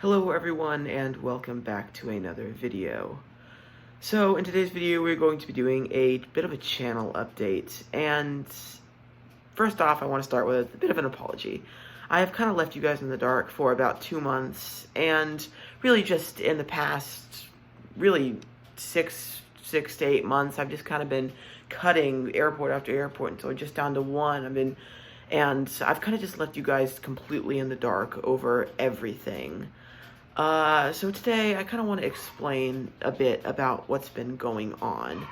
Hello everyone and welcome back to another video. So in today's video we're going to be doing a bit of a channel update, and first off I want to start with a bit of an apology. I have kind of left you guys in the dark for about 2 months, and really just in the past really six to 8 months I've just kind of been cutting airport after airport until just down to one. And I've kind of just left you guys completely in the dark over everything. So today I kind of want to explain a bit about what's been going on.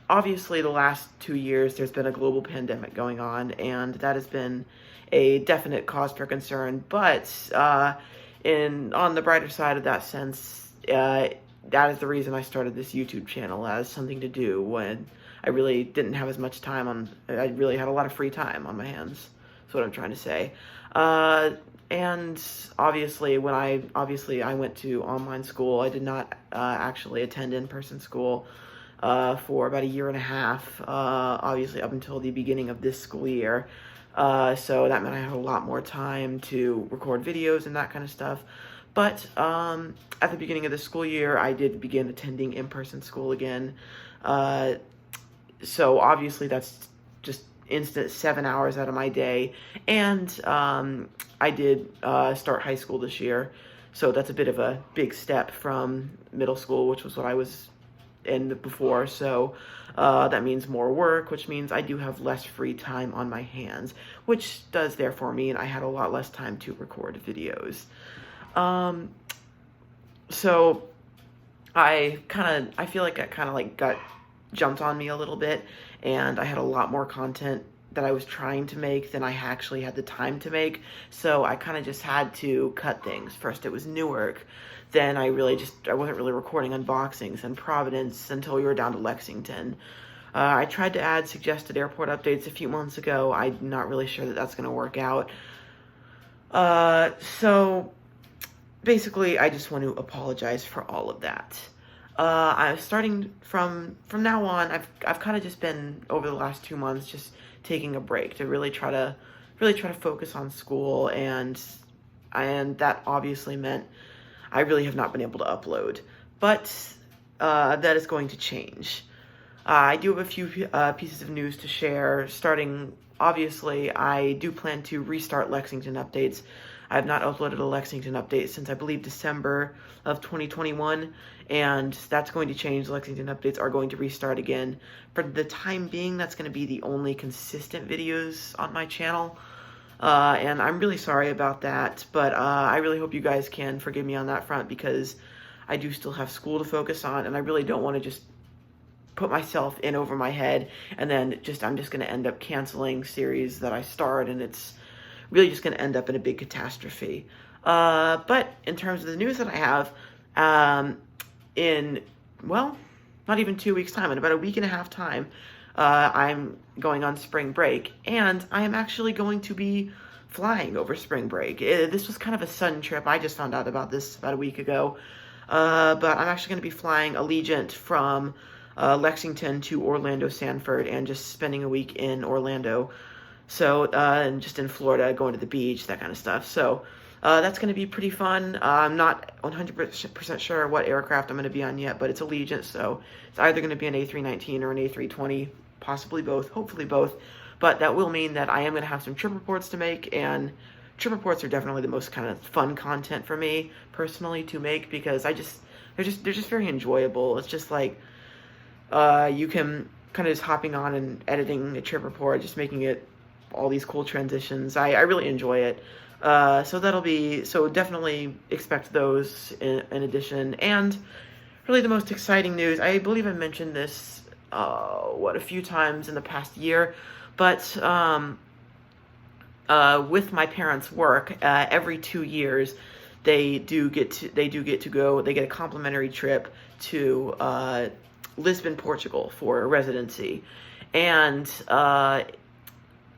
Obviously the last 2 years there's been a global pandemic going on, and that has been a definite cause for concern, but on the brighter side of that sense, that is the reason I started this YouTube channel, as something to do when I really didn't have as much time I really had a lot of free time on my hands. That's what I'm trying to say. And obviously I went to online school. I did not actually attend in-person school for about 1.5 years, obviously up until the beginning of this school year. So that meant I had a lot more time to record videos and that kind of stuff. But at the beginning of the school year, I did begin attending in-person school again. So obviously that's just instant 7 hours out of my day. And I did start high school this year. So that's a bit of a big step from middle school, which was what I was in before. So that means more work, which means I do have less free time on my hands, which does therefore mean I had a lot less time to record videos. So I feel like that kind of got jumped on me a little bit, and I had a lot more content that I was trying to make than I actually had the time to make. So I kind of just had to cut things. First it was Newark, then I wasn't really recording unboxings and Providence until we were down to Lexington. I tried to add suggested airport updates a few months ago. I'm not really sure that that's going to work out. So basically I just want to apologize for all of that. I'm starting from now on. I've kind of just been, over the last 2 months, just taking a break to really try to focus on school, and that obviously meant I really have not been able to upload. But that is going to change. I do have a few pieces of news to share. Starting, obviously, I do plan to restart Lexington updates. I have not uploaded a Lexington update since, I believe, December of 2021, and that's going to change. Lexington updates are going to restart again. For the time being, that's going to be the only consistent videos on my channel, and I'm really sorry about that, but I really hope you guys can forgive me on that front, because I do still have school to focus on, and I really don't want to just put myself in over my head, and then I'm just going to end up canceling series that I start, and it's really just going to end up in a big catastrophe. But in terms of the news that I have, not even 2 weeks time, in about 1.5 weeks time, I'm going on spring break, and I am actually going to be flying over spring break. This was kind of a sudden trip. I just found out about this about 1 week ago. But I'm actually going to be flying Allegiant from Lexington to Orlando Sanford, and just spending a week in Orlando. So, and just in Florida, going to the beach, that kind of stuff. So, that's going to be pretty fun. I'm not 100% sure what aircraft I'm going to be on yet, but it's Allegiant, so it's either going to be an A319 or an A320, possibly both, hopefully both. But that will mean that I am going to have some trip reports to make, and trip reports are definitely the most kind of fun content for me, personally, to make, because they're just very enjoyable. It's just like, you can kind of just hopping on and editing a trip report, just making it all these cool transitions. I really enjoy it. So definitely expect those in addition. And really the most exciting news, I believe I mentioned this a few times in the past year, but with my parents' work, every 2 years they get a complimentary trip to Lisbon, Portugal for a residency. And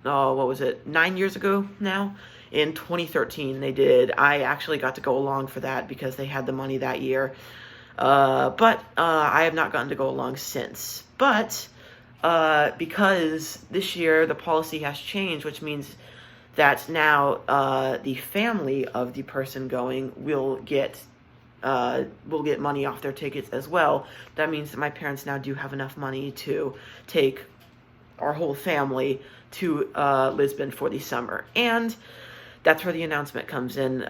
what was it, 9 years ago now? In 2013 they did. I actually got to go along for that because they had the money that year. But I have not gotten to go along since. But because this year the policy has changed, which means that now the family of the person going will get money off their tickets as well. That means that my parents now do have enough money to take our whole family to Lisbon for the summer. And that's where the announcement comes in.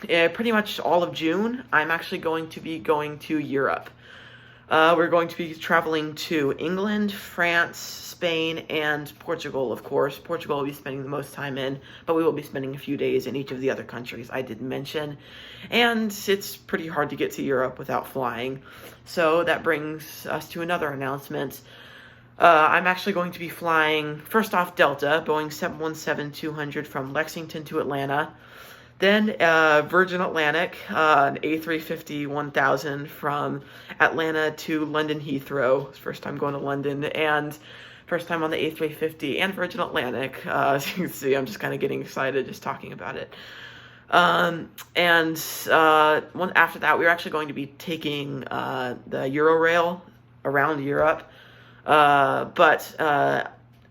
Pretty much all of June, I'm actually going to be going to Europe. We're going to be traveling to England, France, Spain, and Portugal, of course. Portugal will be spending the most time in, but we will be spending a few days in each of the other countries I did mention. And it's pretty hard to get to Europe without flying. So that brings us to another announcement. I'm actually going to be flying, first off, Delta, Boeing 717-200 from Lexington to Atlanta. Then Virgin Atlantic, an A350-1000 from Atlanta to London Heathrow. First time going to London, and first time on the A350 and Virgin Atlantic. As you can see, I'm just kind of getting excited just talking about it. After that, we're actually going to be taking the Eurorail around Europe.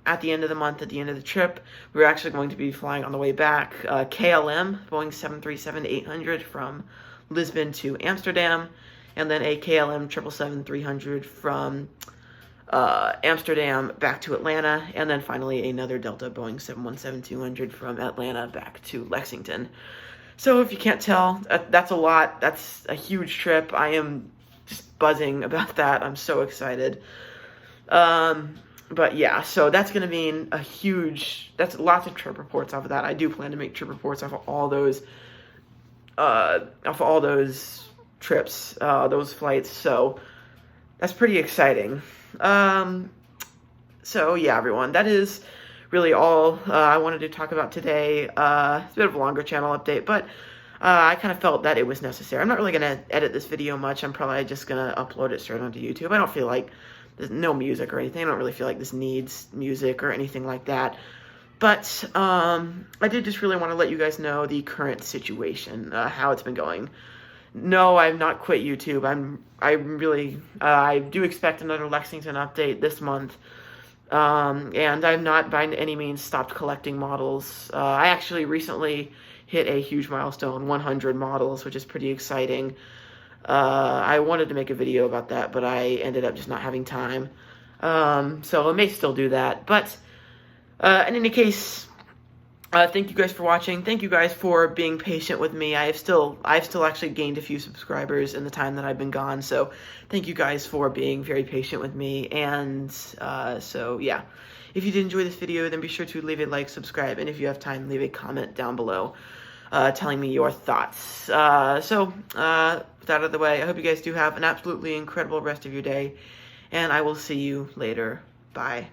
At the end of the month, at the end of the trip, we're actually going to be flying on the way back KLM, Boeing 737-800 from Lisbon to Amsterdam, and then a KLM 777-300 from Amsterdam back to Atlanta, and then finally another Delta Boeing 717-200 from Atlanta back to Lexington. So if you can't tell, that's a lot. That's a huge trip. I am just buzzing about that. I'm so excited. But yeah, so that's going to mean that's lots of trip reports off of that. I do plan to make trip reports off of all those trips, those flights. So that's pretty exciting. So yeah, everyone, that is really all I wanted to talk about today. It's a bit of a longer channel update, but I kind of felt that it was necessary. I'm not really going to edit this video much. I'm probably just going to upload it straight onto YouTube. I don't feel like there's no music or anything. I don't really feel like this needs music or anything like that. But I did just really want to let you guys know the current situation, how it's been going. No, I've not quit YouTube. I do expect another Lexington update this month. And I've not by any means stopped collecting models. I actually recently hit a huge milestone, 100 models, which is pretty exciting. I wanted to make a video about that, but I ended up just not having time. So I may still do that. But in any case, thank you guys for watching. Thank you guys for being patient with me. I've still actually gained a few subscribers in the time that I've been gone. So thank you guys for being very patient with me. And so yeah, if you did enjoy this video, then be sure to leave a like, subscribe, and if you have time, leave a comment down below. Telling me your thoughts. With that out of the way, I hope you guys do have an absolutely incredible rest of your day, and I will see you later. Bye.